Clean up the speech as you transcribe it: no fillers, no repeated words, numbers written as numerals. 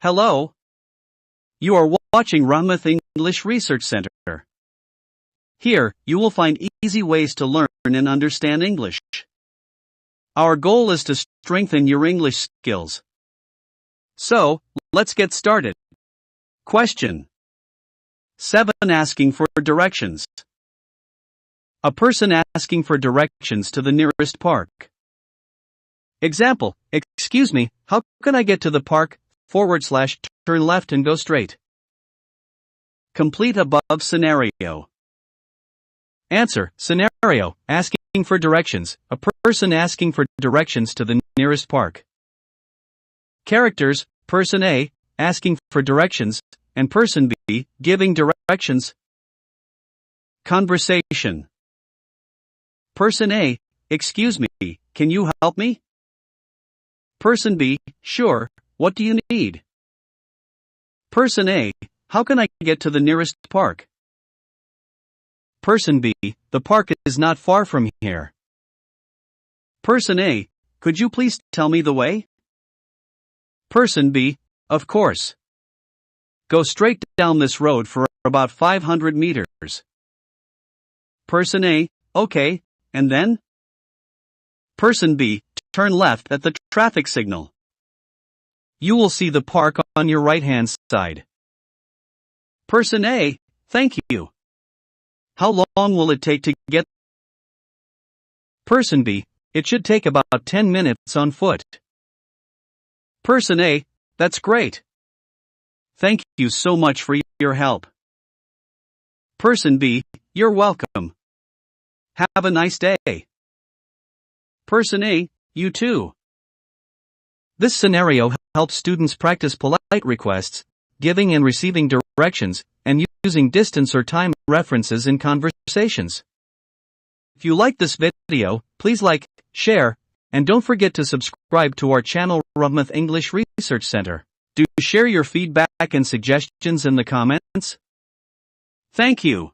Hello. You are watching Rahmat English Research Centre. Here, you will find easy ways to learn and understand English. Our goal is to strengthen your English skills. So, let's get started. Question 7. Asking for directions. A person asking for directions to the nearest park. Example, excuse me, how can I get to the park? / turn left and go straight. Complete above scenario. Answer, scenario, asking for directions, a person asking for directions to the nearest park. Characters, person A, asking for directions, and person B, giving directions. Conversation. Person A, excuse me, can you help me? Person B, sure, what do you need? Person A, how can I get to the nearest park? Person B, the park is not far from here. Person A, could you please tell me the way? Person B, of course. Go straight down this road for about 500 meters. Person A, okay, and then? Person B, turn left at the traffic signal. You will see the park on your right-hand side. Person A, thank you. How long will it take to get? Person B, it should take about 10 minutes on foot. Person A, that's great. Thank you so much for your help. Person B, you're welcome. Have a nice day. Person A, you too. This scenario helps students practice polite requests, giving and receiving directions, and using distance or time references in conversations. If you like this video, please like, share, and don't forget to subscribe to our channel Rahmat English Research Centre. Do share your feedback and suggestions in the comments. Thank you.